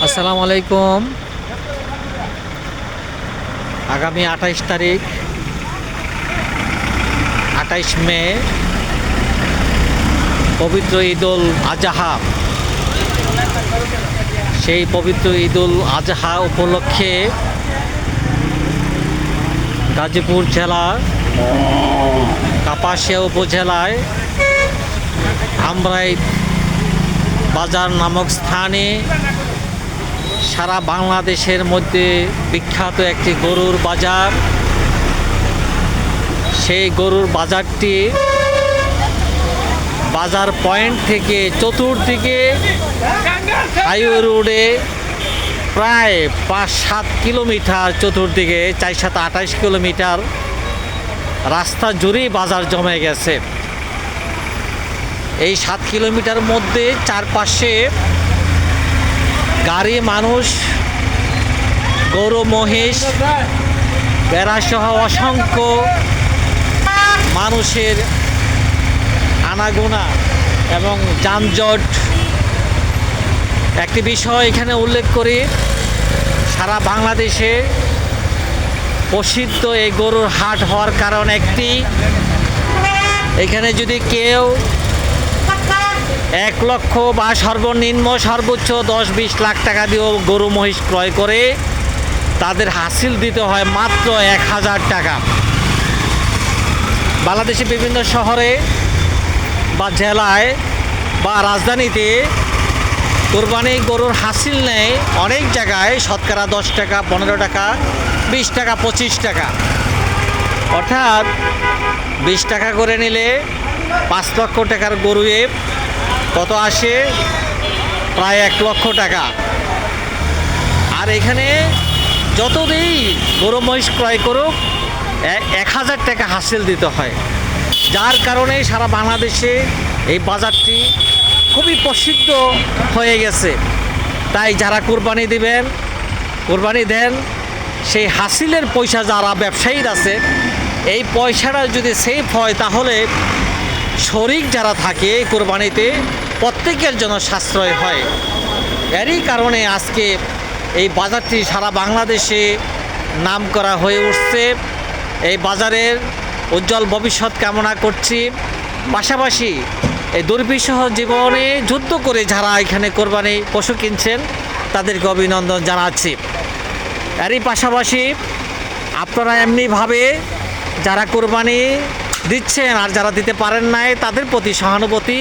আসসালামু আলাইকুম। আগামী 28 তারিখ 28 মে পবিত্র ঈদুল আজহা। সেই পবিত্র ঈদুল আজহা উপলক্ষে গাজীপুর জেলা কাপাসিয়া উপজেলায় আমরাই বাজার নামক স্থানে সারা বাংলাদেশের মধ্যে বিখ্যাত একটি গরুর বাজার। সেই গরুর বাজারটি বাজার পয়েন্ট থেকে চতুর্দিকে হাইওয়ে রোডে প্রায় 5-7 কিলোমিটার, চতুর্দিকে 4-7-28 কিলোমিটার রাস্তা জুড়েই বাজার জমে গেছে। এই 7 কিলোমিটার মধ্যে চারপাশে গাড়ি, মানুষ, গরু, মহিষ, বেড়াসহ অসংখ্য মানুষের আনাগোনা এবং যানজট। একটি বিষয় এখানে উল্লেখ করি, সারা বাংলাদেশে প্রসিদ্ধ এই গরুর হাট হওয়ার কারণ একটি, এখানে যদি কেউ 1 লক্ষ বা সর্বনিম্ন সর্বোচ্চ 10-20 লাখ টাকা দিয়েও গরু মহিষ ক্রয় করে, তাদের হাসিল দিতে হয় মাত্র 1000 টাকা। বাংলাদেশে বিভিন্ন শহরে বা জেলায় বা রাজধানীতে কোরবানি গরুর হাসিল নেয় অনেক জায়গায় শতকরা 10 টাকা, 15 টাকা, 20 টাকা, 25 টাকা। অর্থাৎ 20 টাকা করে নিলে 5 লক্ষ টাকার গরুয়ে কত আসে? প্রায় 1 লক্ষ টাকা। আর এখানে যতদিন গরু মহিষ ক্রয় করুক 1000 টাকা হাসিল দিতে হয়, যার কারণে সারা বাংলাদেশে এই বাজারটি খুবই প্রসিদ্ধ হয়ে গেছে। তাই যারা কোরবানি দিবেন, কোরবানি দেন, সেই হাসিলের পয়সা যারা ব্যবসায়ীর আছে, এই পয়সাটা যদি সেফ হয় তাহলে শরিক যারা থাকে কোরবানিতে প্রত্যেকের জন্য সাশ্রয় হয়। এরই কারণে আজকে এই বাজারটি সারা বাংলাদেশে নাম করা হয়ে উঠছে। এই বাজারের উজ্জ্বল ভবিষ্যৎ কামনা করছি। পাশাপাশি এই দুর্বিষহ জীবনে যুদ্ধ করে যারা এখানে কোরবানি পশু কিনছেন তাদেরকে অভিনন্দন জানাচ্ছি। এরই পাশাপাশি আপনারা এমনিভাবে যারা কোরবানি দিচ্ছেন আর যারা দিতে পারেন নাই তাদের প্রতি সহানুভূতি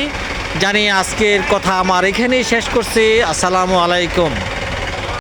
জানিয়ে আজকের কথা আমার এখানেই শেষ করছি। আসসালামু আলাইকুম।